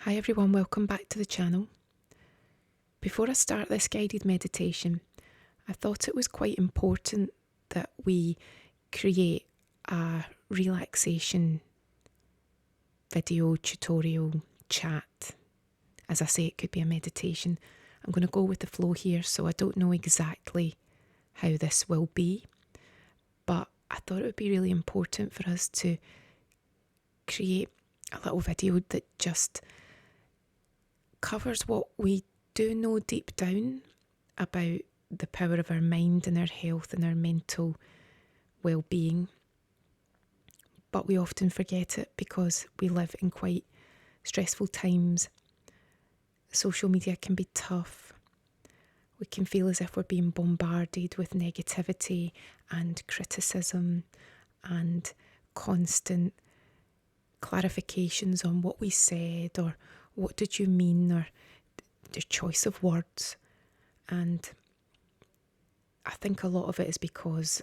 Hi everyone, welcome back to the channel. Before I start this guided meditation, I thought it was quite important that we create a relaxation video, tutorial, chat. As I say, it could be a meditation. I'm going to go with the flow here, so I don't know exactly how this will be, but I thought it would be really important for us to create a little video that just covers what we do know deep down about the power of our mind and our health and our mental well-being. But we often forget it because we live in quite stressful times. Social media can be tough. We can feel as if we're being bombarded with negativity and criticism and constant clarifications on what we said or what did you mean or the choice of words. And I think a lot of it is because,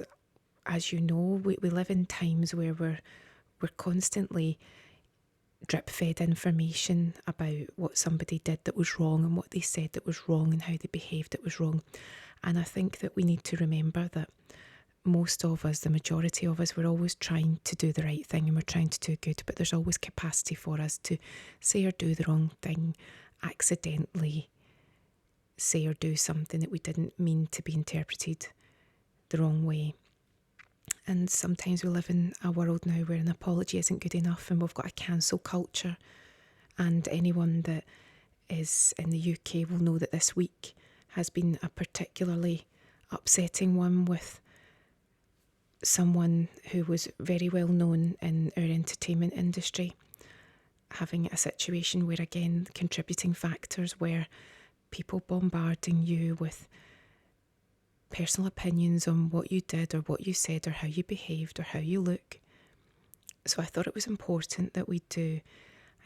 as you know, we live in times where we're constantly drip fed information about what somebody did that was wrong and what they said that was wrong and how they behaved that was wrong. And I think that we need to remember that most of us, the majority of us, we're always trying to do the right thing and we're trying to do good, but there's always capacity for us to say or do the wrong thing, accidentally say or do something that we didn't mean to be interpreted the wrong way. And sometimes we live in a world now where an apology isn't good enough and we've got a cancel culture. And anyone that is in the UK will know that this week has been a particularly upsetting one with someone who was very well known in our entertainment industry having a situation where, again, contributing factors were people bombarding you with personal opinions on what you did or what you said or how you behaved or how you look. So I thought it was important that we do,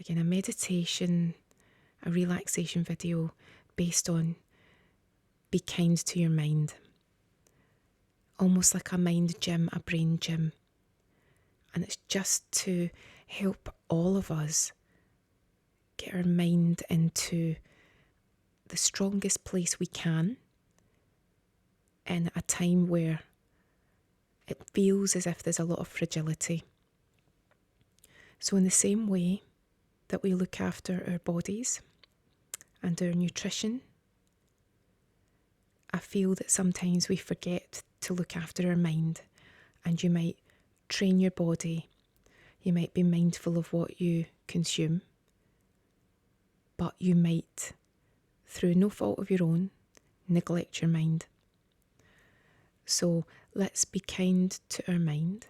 again, a meditation, a relaxation video based on be kind to your mind. Almost like a mind gym, a brain gym. And it's just to help all of us get our mind into the strongest place we can in a time where it feels as if there's a lot of fragility. So in the same way that we look after our bodies and our nutrition, I feel that sometimes we forget to look after our mind, and you might train your body, you might be mindful of what you consume, but you might, through no fault of your own, neglect your mind. So let's be kind to our mind,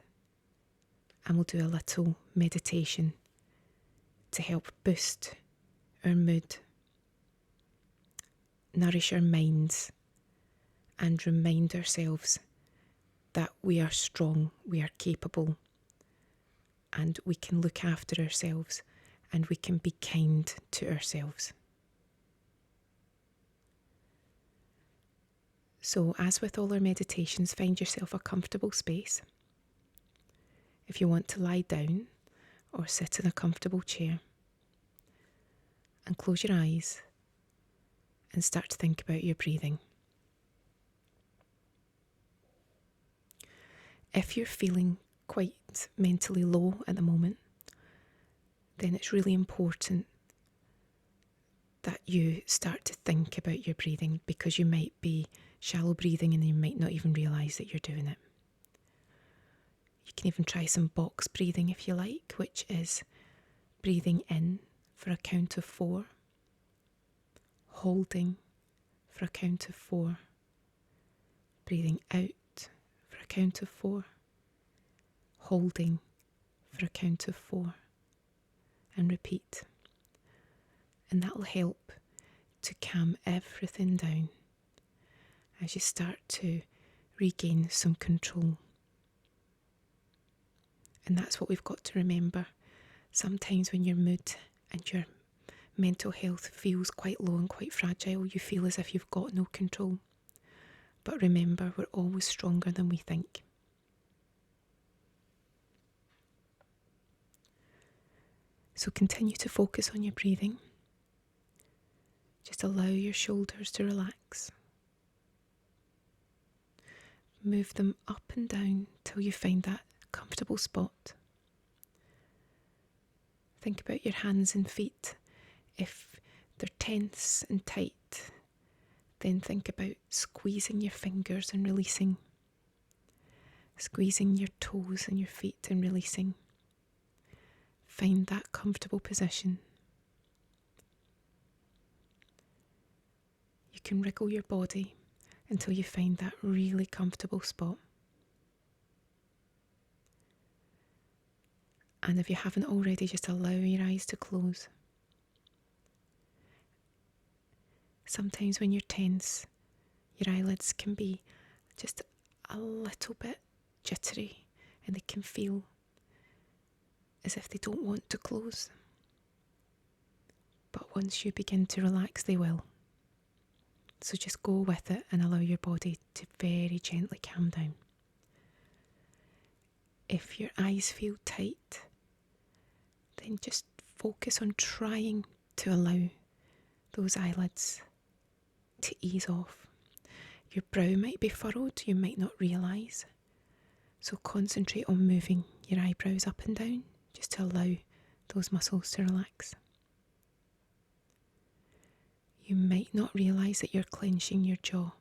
and we'll do a little meditation to help boost our mood, nourish our minds, and remind ourselves that we are strong, we are capable, and we can look after ourselves and we can be kind to ourselves. So, as with all our meditations, find yourself a comfortable space. If you want to lie down or sit in a comfortable chair, and close your eyes and start to think about your breathing. If you're feeling quite mentally low at the moment, then it's really important that you start to think about your breathing, because you might be shallow breathing and you might not even realise that you're doing it. You can even try some box breathing if you like, which is breathing in for a count of 4, holding for a count of 4, breathing out for a count of 4, holding for a count of 4, and repeat. And that will help to calm everything down as you start to regain some control. And that's what we've got to remember. Sometimes when your mood and your mental health feels quite low and quite fragile, you feel as if you've got no control. But remember, we're always stronger than we think. So continue to focus on your breathing. Just allow your shoulders to relax. Move them up and down till you find that comfortable spot. Think about your hands and feet. If they're tense and tight, then think about squeezing your fingers and releasing. Squeezing your toes and your feet and releasing. Find that comfortable position. You can wriggle your body until you find that really comfortable spot. And if you haven't already, just allow your eyes to close. Sometimes when you're tense, your eyelids can be just a little bit jittery and they can feel as if they don't want to close. But once you begin to relax, they will. So just go with it and allow your body to very gently calm down. If your eyes feel tight, then just focus on trying to allow those eyelids to ease off. Your brow might be furrowed, you might not realise. So concentrate on moving your eyebrows up and down just to allow those muscles to relax. You might not realise that you're clenching your jaw.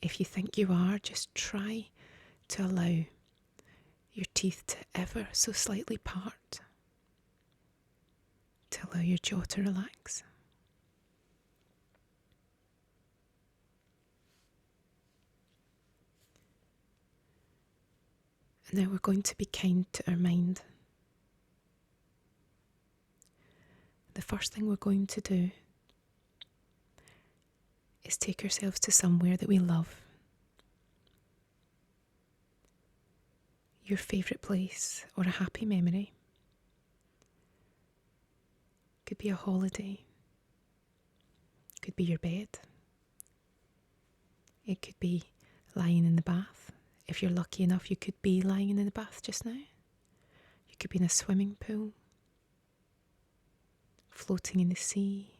If you think you are, just try to allow your teeth to ever so slightly part to allow your jaw to relax. And now we're going to be kind to our mind. The first thing we're going to do is take ourselves to somewhere that we love. Your favourite place or a happy memory. Could be a holiday. Could be your bed. It could be lying in the bath. If you're lucky enough, you could be lying in the bath just now. You could be in a swimming pool. Floating in the sea.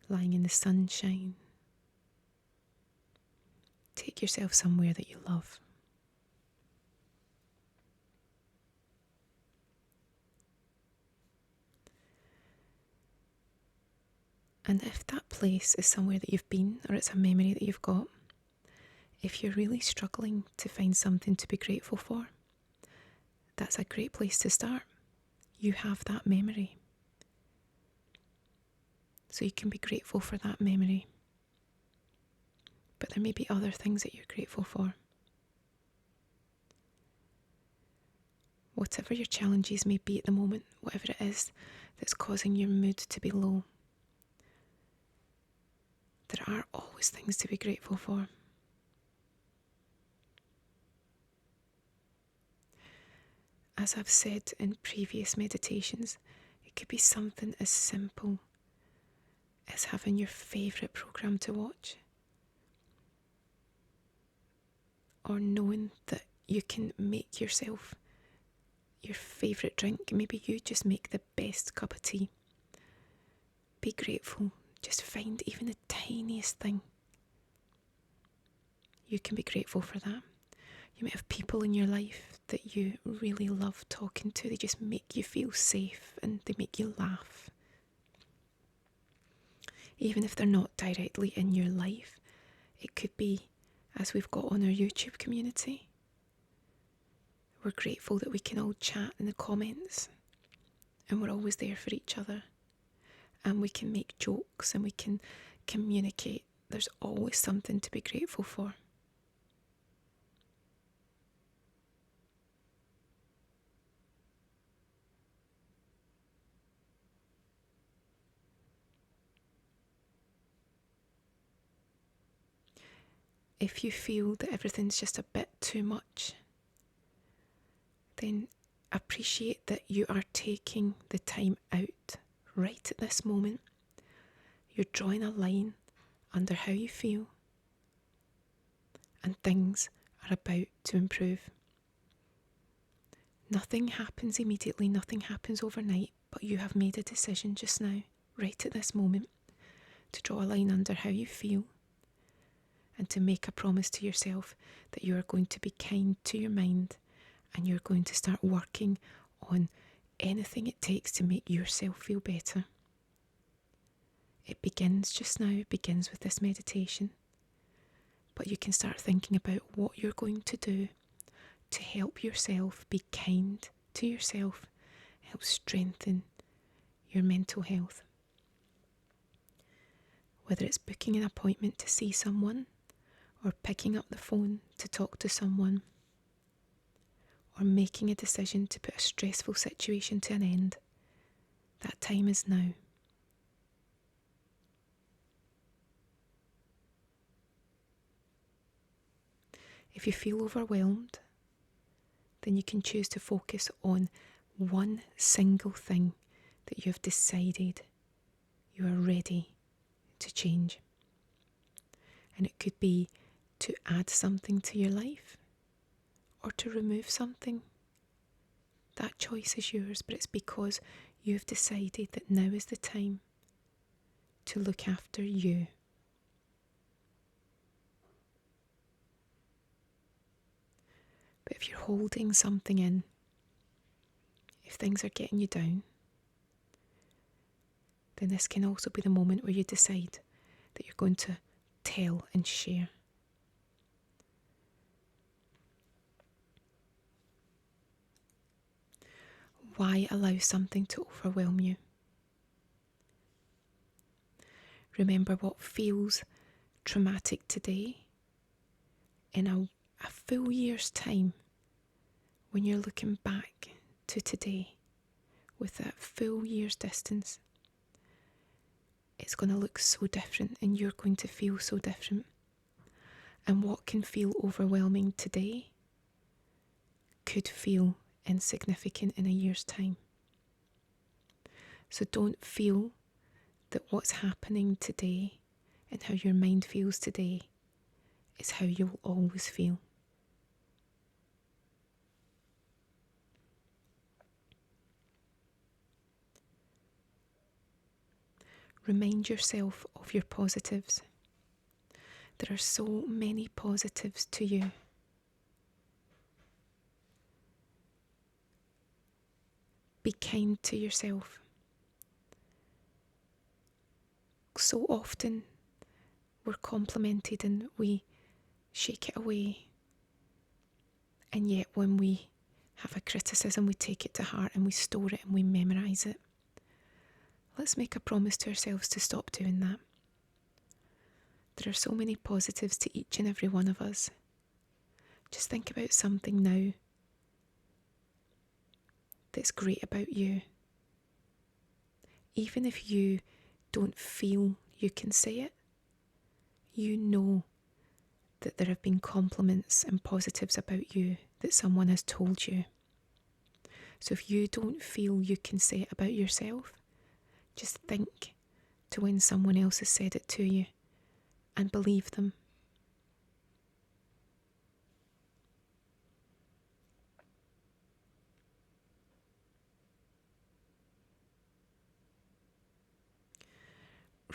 Lying in the sunshine. Take yourself somewhere that you love. And if that place is somewhere that you've been, or it's a memory that you've got, if you're really struggling to find something to be grateful for, that's a great place to start. You have that memory. So you can be grateful for that memory. But there may be other things that you're grateful for. Whatever your challenges may be at the moment, whatever it is that's causing your mood to be low, there are always things to be grateful for. As I've said in previous meditations, it could be something as simple as having your favourite programme to watch, or knowing that you can make yourself your favourite drink. Maybe you just make the best cup of tea. Be grateful. Just find even the tiniest thing. You can be grateful for that. You might have people in your life that you really love talking to. They just make you feel safe and they make you laugh. Even if they're not directly in your life, it could be, as we've got on our YouTube community, we're grateful that we can all chat in the comments and we're always there for each other and we can make jokes and we can communicate. There's always something to be grateful for. If you feel that everything's just a bit too much, then appreciate that you are taking the time out right at this moment. You're drawing a line under how you feel, and things are about to improve. Nothing happens immediately, nothing happens overnight, but you have made a decision just now, right at this moment, to draw a line under how you feel and to make a promise to yourself that you are going to be kind to your mind and you're going to start working on anything it takes to make yourself feel better. It begins just now, it begins with this meditation, but you can start thinking about what you're going to do to help yourself be kind to yourself, help strengthen your mental health. Whether it's booking an appointment to see someone, or picking up the phone to talk to someone, or making a decision to put a stressful situation to an end, that time is now. If you feel overwhelmed, then you can choose to focus on one single thing that you have decided you are ready to change. And it could be to add something to your life or to remove something. That choice is yours, but it's because you've decided that now is the time to look after you. But if you're holding something in, if things are getting you down, then this can also be the moment where you decide that you're going to tell and share. Why allow something to overwhelm you? Remember what feels traumatic today. In a full year's time, when you're looking back to today with that full year's distance, it's going to look so different and you're going to feel so different. And what can feel overwhelming today could feel insignificant in a year's time. So don't feel that what's happening today and how your mind feels today is how you'll always feel. Remind yourself of your positives. There are so many positives to you. Be kind to yourself. So often we're complimented and we shake it away. And yet when we have a criticism, we take it to heart and we store it and we memorise it. Let's make a promise to ourselves to stop doing that. There are so many positives to each and every one of us. Just think about something now that's great about you. Even if you don't feel you can say it, you know that there have been compliments and positives about you that someone has told you. So if you don't feel you can say it about yourself, just think to when someone else has said it to you and believe them.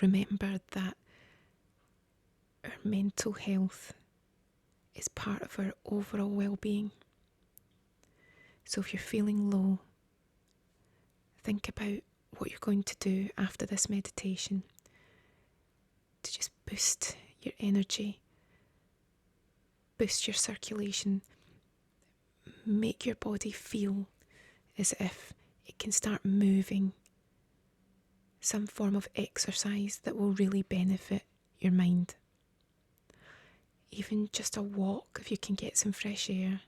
Remember that our mental health is part of our overall well-being. So if you're feeling low, think about what you're going to do after this meditation to just boost your energy, boost your circulation, make your body feel as if it can start moving. Some form of exercise that will really benefit your mind. Even just a walk, if you can get some fresh air,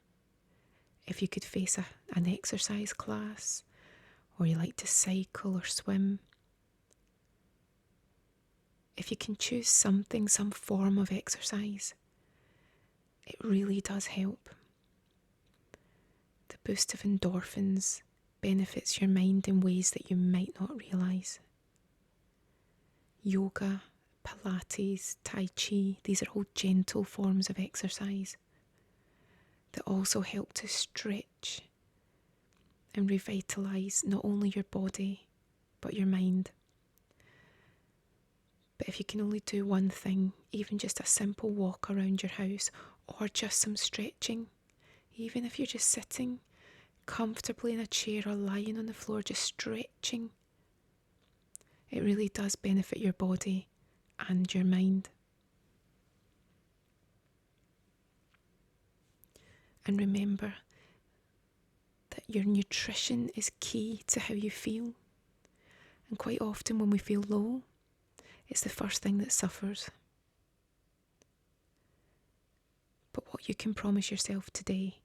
if you could face an exercise class, or you like to cycle or swim. If you can choose something, some form of exercise, it really does help. The boost of endorphins benefits your mind in ways that you might not realise. Yoga, Pilates, Tai Chi, these are all gentle forms of exercise that also help to stretch and revitalise not only your body but your mind. But if you can only do one thing, even just a simple walk around your house or just some stretching, even if you're just sitting comfortably in a chair or lying on the floor just stretching, it really does benefit your body and your mind. And remember that your nutrition is key to how you feel. And quite often when we feel low, it's the first thing that suffers. But what you can promise yourself today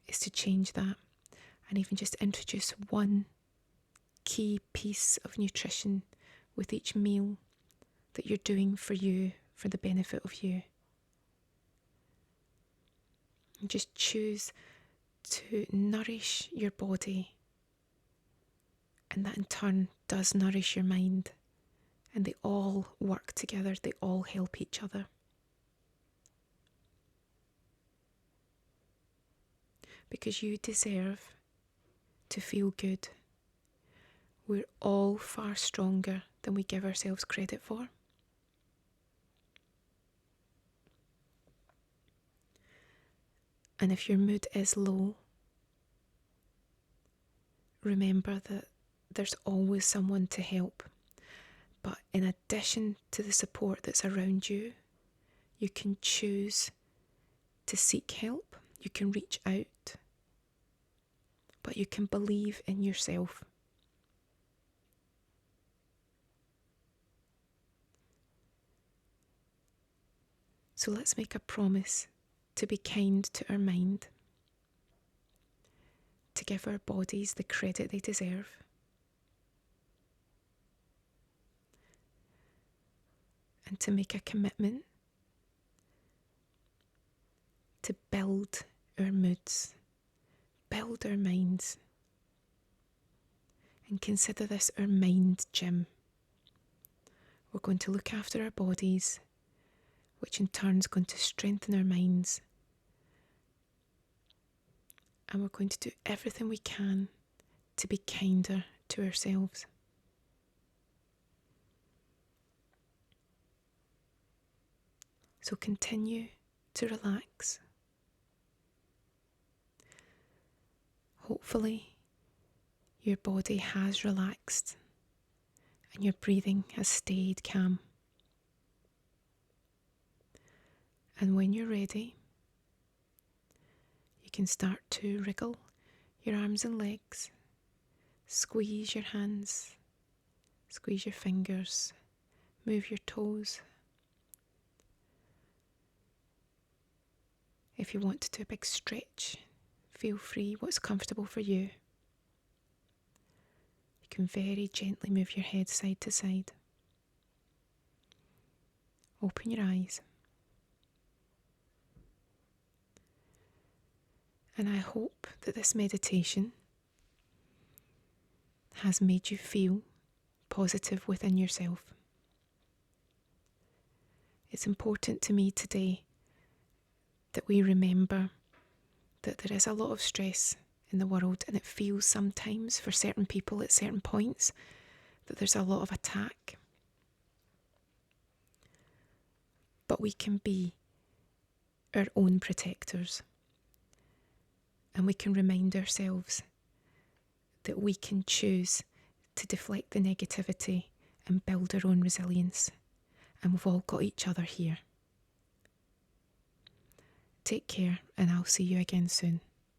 is to change that and even just introduce one key piece of nutrition with each meal that you're doing for you, for the benefit of you. And just choose to nourish your body, and that in turn does nourish your mind, and they all work together, they all help each other. Because you deserve to feel good. We're all far stronger than we give ourselves credit for. And if your mood is low, remember that there's always someone to help. But in addition to the support that's around you, you can choose to seek help, you can reach out, but you can believe in yourself. So let's make a promise to be kind to our mind, to give our bodies the credit they deserve, and to make a commitment to build our moods, build our minds, and consider this our mind gym. We're going to look after our bodies, which in turn is going to strengthen our minds. And we're going to do everything we can to be kinder to ourselves. So continue to relax. Hopefully, your body has relaxed and your breathing has stayed calm. And when you're ready, you can start to wriggle your arms and legs, squeeze your hands, squeeze your fingers, move your toes. If you want to do a big stretch, feel free, what's comfortable for you. You can very gently move your head side to side. Open your eyes. And I hope that this meditation has made you feel positive within yourself. It's important to me today that we remember that there is a lot of stress in the world, and it feels sometimes for certain people at certain points that there's a lot of attack. But we can be our own protectors. And we can remind ourselves that we can choose to deflect the negativity and build our own resilience. And we've all got each other here. Take care, and I'll see you again soon.